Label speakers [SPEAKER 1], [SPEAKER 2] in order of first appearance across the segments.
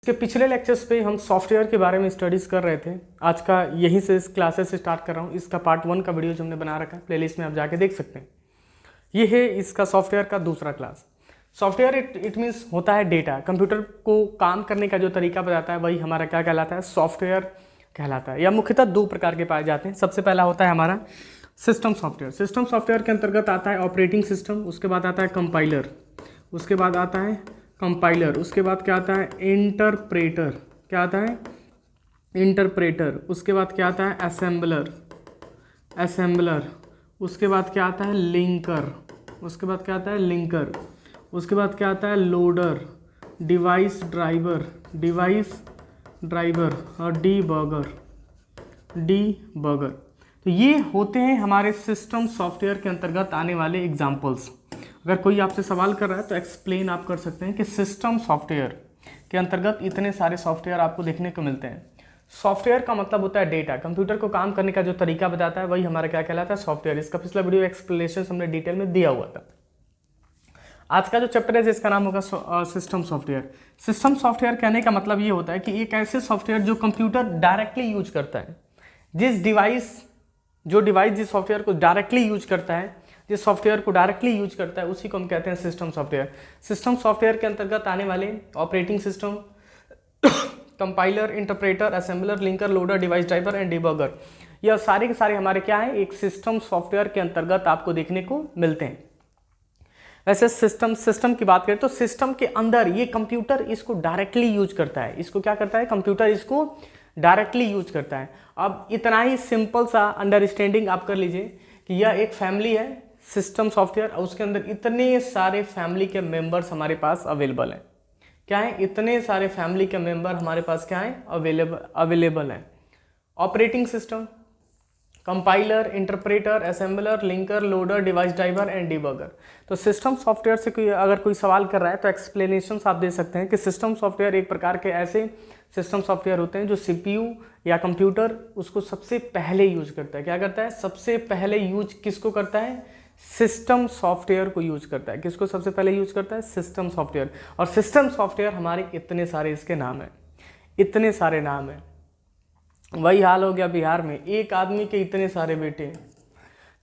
[SPEAKER 1] के पिछले लेक्चर्स पे हम सॉफ्टवेयर के बारे में स्टडीज़ कर रहे थे। आज का यहीं से इस क्लासेस से स्टार्ट कर रहा हूँ। इसका पार्ट 1 का वीडियो जो हमने बना रखा है प्लेलिस्ट में, आप जाके देख सकते हैं। ये है इसका सॉफ्टवेयर का दूसरा क्लास। सॉफ्टवेयर इट मीन्स होता है डेटा। कंप्यूटर को काम करने का जो तरीका बताता है वही हमारा क्या कहलाता है, सॉफ्टवेयर कहलाता है। या मुख्यतः दो प्रकार के पाए जाते हैं। सबसे पहला होता है हमारा सिस्टम सॉफ्टवेयर। सिस्टम सॉफ्टवेयर के अंतर्गत आता है ऑपरेटिंग सिस्टम, उसके बाद आता है कंपाइलर, उसके बाद आता है कंपाइलर, उसके बाद क्या आता है इंटरप्रेटर, क्या आता है इंटरप्रेटर, उसके बाद क्या आता है असेंबलर, उसके बाद क्या आता है लिंकर, उसके बाद क्या आता है लिंकर, उसके बाद क्या आता है लोडर, डिवाइस ड्राइवर और डीबगर। तो ये होते हैं हमारे सिस्टम सॉफ्टवेयर के अंतर्गत आने वाले एग्जाम्पल्स। अगर कोई आपसे सवाल कर रहा है तो एक्सप्लेन आप कर सकते हैं कि सिस्टम सॉफ्टवेयर के अंतर्गत इतने सारे सॉफ्टवेयर आपको देखने को मिलते हैं। सॉफ्टवेयर का मतलब होता है डेटा। कंप्यूटर को काम करने का जो तरीका बताता है वही हमारा क्या कहलाता है, सॉफ्टवेयर। इसका पिछला वीडियो एक्सप्लेनेशन हमने डिटेल में दिया हुआ था। आज का जो चैप्टर है जिसका नाम होगा सिस्टम सॉफ्टवेयर। सिस्टम सॉफ्टवेयर कहने का मतलब ये होता है कि एक ऐसे सॉफ्टवेयर जो कंप्यूटर डायरेक्टली यूज करता है। जिस डिवाइस जिस सॉफ्टवेयर को डायरेक्टली यूज करता है, जिस सॉफ्टवेयर को डायरेक्टली यूज करता है उसी को हम कहते हैं सिस्टम सॉफ्टवेयर। सिस्टम सॉफ्टवेयर के अंतर्गत आने वाले operating system, compiler, interpreter, assembler, linker, loader, device driver and debugger, यह सारे के सारे हमारे क्या है, एक सिस्टम सॉफ्टवेयर के अंतर्गत आपको देखने को मिलते हैं। वैसे सिस्टम की बात करें तो सिस्टम के अंदर ये कंप्यूटर इसको डायरेक्टली यूज करता है। इसको क्या करता है, कंप्यूटर इसको डायरेक्टली यूज करता है। अब इतना ही सिंपल सा अंडरस्टैंडिंग आप कर लीजिए कि यह एक फैमिली है सिस्टम सॉफ्टवेयर, और उसके अंदर इतने सारे फैमिली के मेंबर्स हमारे पास अवेलेबल हैं। क्या है, इतने सारे फैमिली के मेंबर हमारे पास क्या है, अवेलेबल हैं। Operating system, compiler, interpreter, assembler, linker, loader, device driver and debugger. तो सिस्टम सॉफ्टवेयर से अगर कोई सवाल कर रहा है तो एक्सप्लेनेशन आप दे सकते हैं कि सिस्टम सॉफ्टवेयर एक प्रकार के ऐसे सिस्टम सॉफ्टवेयर होते हैं जो सीपीयू या कंप्यूटर उसको सबसे पहले यूज करता है। क्या करता है, सबसे पहले यूज किसको करता है, सिस्टम सॉफ्टवेयर को यूज करता है। किसको सबसे पहले यूज करता है, सिस्टम सॉफ्टवेयर। और सिस्टम सॉफ्टवेयर हमारे इतने सारे इसके नाम हैं, इतने सारे नाम हैं। वही हाल हो गया बिहार में, एक आदमी के इतने सारे बेटे हैं।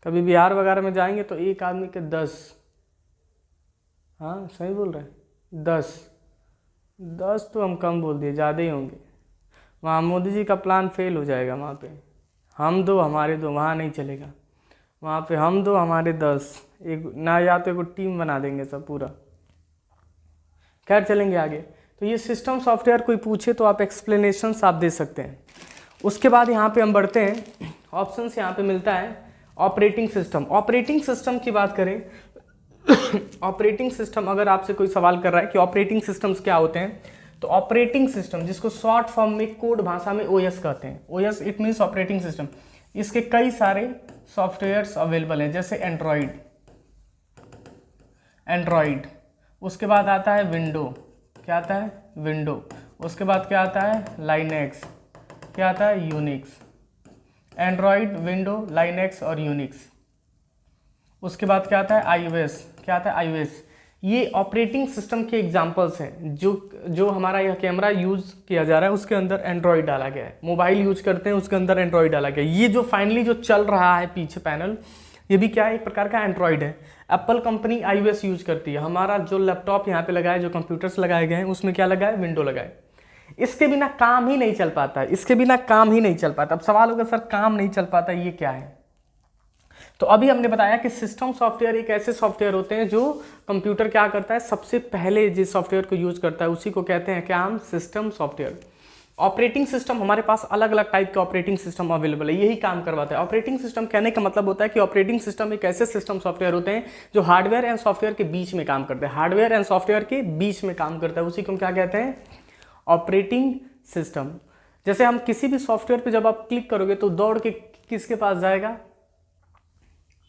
[SPEAKER 1] कभी बिहार वगैरह में जाएंगे तो एक आदमी के 10, हाँ सही बोल रहे हैं, 10 तो हम कम बोल दिए, ज़्यादा ही होंगे। वहाँ मोदी जी का प्लान फेल हो जाएगा। वहाँ पे हम दो हमारे दो, वहाँ नहीं चलेगा। वहाँ पे हम दो हमारे 10, एक ना, या तो एक टीम बना देंगे सब पूरा। खैर चलेंगे आगे। तो ये सिस्टम सॉफ्टवेयर कोई पूछे तो आप एक्सप्लेनेशंस आप दे सकते हैं। उसके बाद यहाँ पे हम बढ़ते हैं, ऑप्शंस यहाँ पे मिलता है ऑपरेटिंग सिस्टम। ऑपरेटिंग सिस्टम की बात करें ऑपरेटिंग सिस्टम, अगर आपसे कोई सवाल कर रहा है कि ऑपरेटिंग सिस्टम्स क्या होते हैं, तो ऑपरेटिंग सिस्टम जिसको शॉर्ट फॉर्म में कोड भाषा में ओएस कहते हैं, OS it means operating system. इसके कई सारे सॉफ्टवेयर्स अवेलेबल हैं, जैसे एंड्रॉइड, उसके बाद आता है विंडो, क्या आता है विंडो, उसके बाद क्या आता है लाइनेक्स, क्या आता है यूनिक्स। एंड्रॉइड, विंडो, लाइनेक्स और यूनिक्स। उसके बाद क्या आता है आईओएस, क्या आता है आईओएस। ये ऑपरेटिंग सिस्टम के एग्जांपल्स हैं। जो हमारा यह कैमरा यूज किया जा रहा है उसके अंदर एंड्रॉइड डाला गया है। मोबाइल यूज करते हैं उसके अंदर एंड्रॉइड डाला गया है। ये जो फाइनली जो चल रहा है पीछे पैनल, ये भी क्या है, एक प्रकार का एंड्रॉइड है। एप्पल कंपनी आईओएस यूज करती है। हमारा जो लैपटॉप यहाँ पे लगा है, जो कंप्यूटर्स लगाए गए हैं, उसमें क्या लगा है, विंडो लगा है। इसके बिना काम ही नहीं चल पाता है, इसके बिना काम ही नहीं चल पाता। अब सवाल होगा सर काम नहीं चल पाता, ये क्या है? तो अभी हमने बताया कि सिस्टम सॉफ्टवेयर एक ऐसे सॉफ्टवेयर होते हैं जो कंप्यूटर क्या करता है, सबसे पहले जिस सॉफ्टवेयर को यूज करता है उसी को कहते हैं क्या हम, सिस्टम सॉफ्टवेयर। ऑपरेटिंग सिस्टम, हमारे पास अलग अलग टाइप के ऑपरेटिंग सिस्टम अवेलेबल है, यही काम करवाता है। ऑपरेटिंग सिस्टम कहने का मतलब होता है कि ऑपरेटिंग सिस्टम एक ऐसे सिस्टम सॉफ्टवेयर होते हैं जो हार्डवेयर एंड सॉफ्टवेयर के बीच में काम करते हैं। हार्डवेयर एंड सॉफ्टवेयर के बीच में काम करता है, उसी को हम क्या कहते हैं, ऑपरेटिंग सिस्टम। जैसे हम किसी भी सॉफ्टवेयर पे जब आप क्लिक करोगे तो दौड़ के किसके पास जाएगा,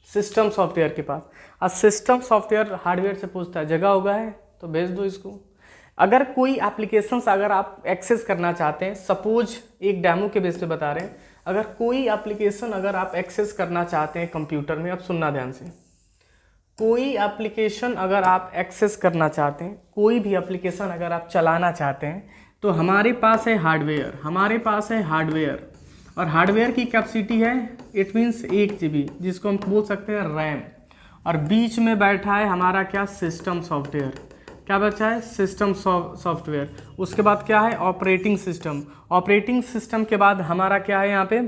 [SPEAKER 1] सिस्टम सॉफ्टवेयर के पास। और सिस्टम सॉफ्टवेयर हार्डवेयर से पूछता है जगह होगा है तो भेज दो इसको। अगर कोई एप्लीकेशंस अगर आप एक्सेस करना चाहते हैं, सपोज एक डेमो के बेस पे बता रहे हैं, अगर कोई एप्लीकेशन अगर आप एक्सेस करना चाहते हैं कंप्यूटर में, अब सुनना ध्यान से, कोई एप्लीकेशन अगर आप एक्सेस करना चाहते हैं, कोई भी एप्लीकेशन अगर आप चलाना चाहते हैं, तो हमारे पास है हार्डवेयर, हमारे पास है हार्डवेयर, और हार्डवेयर की कैपेसिटी है इट मीन्स 1 GB, जिसको हम बोल सकते हैं रैम। और बीच में बैठा है हमारा क्या, सिस्टम सॉफ्टवेयर। क्या बचा है, सिस्टम सॉफ्टवेयर। उसके बाद क्या है, ऑपरेटिंग सिस्टम। ऑपरेटिंग सिस्टम के बाद हमारा क्या है यहाँ पे,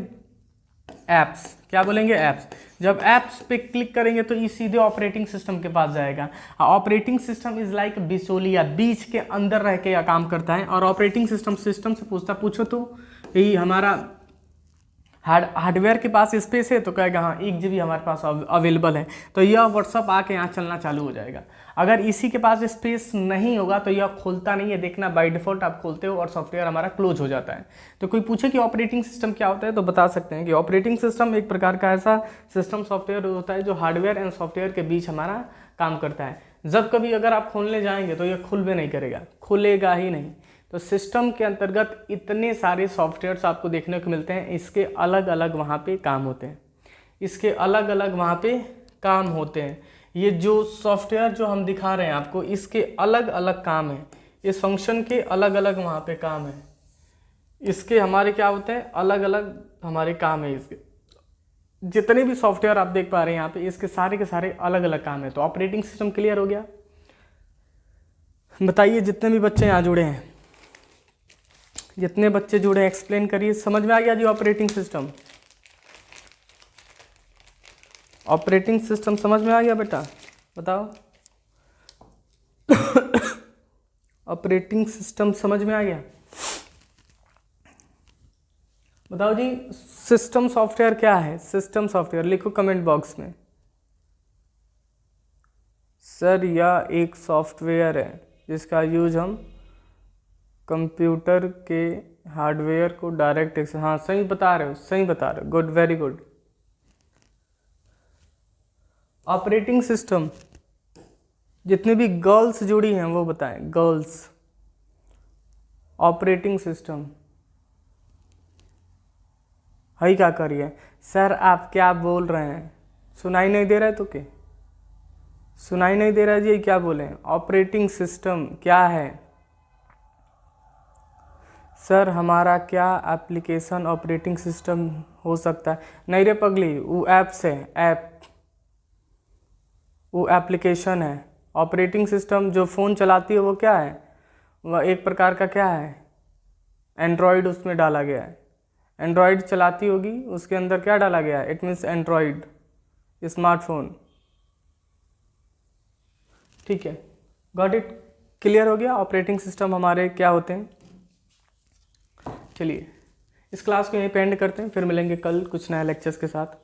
[SPEAKER 1] ऐप्स। क्या बोलेंगे, ऐप्स। जब ऐप्स पे क्लिक करेंगे तो ये सीधे ऑपरेटिंग सिस्टम के पास जाएगा। ऑपरेटिंग सिस्टम इज लाइक बिचौलिया, बीच के अंदर रह के काम करता है। और ऑपरेटिंग सिस्टम सिस्टम से पूछो तो यही हमारा हार्डवेयर के पास स्पेस है तो कहेगा हाँ 1 GB हमारे पास अवेलेबल है, तो यह व्हाट्सअप आके यहाँ चलना चालू हो जाएगा। अगर इसी के पास स्पेस नहीं होगा तो यह खोलता नहीं है, देखना बाय डिफ़ॉल्ट आप खोलते हो और सॉफ्टवेयर हमारा क्लोज हो जाता है। तो कोई पूछे कि ऑपरेटिंग सिस्टम क्या होता है तो बता सकते हैं कि ऑपरेटिंग सिस्टम एक प्रकार का ऐसा सिस्टम सॉफ्टवेयर होता है जो हार्डवेयर एंड सॉफ्टवेयर के बीच हमारा काम करता है। जब कभी अगर आप खोलने जाएंगे तो यह खुल भी नहीं करेगा, खुलेगा ही नहीं। तो सिस्टम के अंतर्गत इतने सारे सॉफ्टवेयर्स आपको देखने को मिलते हैं, इसके अलग अलग वहाँ पे काम होते हैं, इसके अलग अलग वहाँ पे काम होते हैं। ये जो सॉफ्टवेयर जो हम दिखा रहे हैं आपको, इसके अलग अलग काम हैं, इस फंक्शन के अलग अलग वहाँ पे काम है, इसके हमारे क्या होते हैं, अलग अलग हमारे काम है। इसके जितने भी सॉफ्टवेयर आप देख पा रहे हैं यहाँ पे, इसके सारे के सारे अलग अलग काम है। तो ऑपरेटिंग सिस्टम क्लियर हो गया। बताइए जितने भी बच्चे यहाँ जुड़े हैं, जितने बच्चे जुड़े हैं एक्सप्लेन करिए, समझ में आ गया जी ऑपरेटिंग सिस्टम? ऑपरेटिंग सिस्टम समझ में आ गया बेटा, बताओ। ऑपरेटिंग सिस्टम समझ में आ गया, बताओ जी। सिस्टम सॉफ्टवेयर क्या है, सिस्टम सॉफ्टवेयर लिखो कमेंट बॉक्स में। सर यह एक सॉफ्टवेयर है जिसका यूज हम कंप्यूटर के हार्डवेयर को डायरेक्ट एक्सेस, हाँ सही बता रहे हो, सही बता रहे हो, good, very good. Operating system, जितने भी गर्ल्स जुड़ी हैं वो बताएं, गर्ल्स। ऑपरेटिंग सिस्टम है क्या करिए। सर आप क्या बोल रहे हैं, सुनाई नहीं दे रहा है तो क्या, सुनाई नहीं दे रहा है जी, क्या बोले? ऑपरेटिंग सिस्टम क्या है सर? हमारा क्या एप्लीकेशन ऑपरेटिंग सिस्टम हो सकता है? नहीं रे पगली, वो ऐप्स है, ऐप, वो एप्लीकेशन है। ऑपरेटिंग सिस्टम जो फ़ोन चलाती है वो क्या है, वह एक प्रकार का क्या है, एंड्रॉयड उसमें डाला गया है। एंड्रॉयड चलाती होगी, उसके अंदर क्या डाला गया है, इट मीन्स एंड्रॉयड स्मार्टफोन। ठीक है, गॉट इट, क्लियर हो गया ऑपरेटिंग सिस्टम हमारे क्या होते हैं। चलिए इस क्लास को यहीं पे एंड करते हैं, फिर मिलेंगे कल कुछ नए लेक्चर्स के साथ।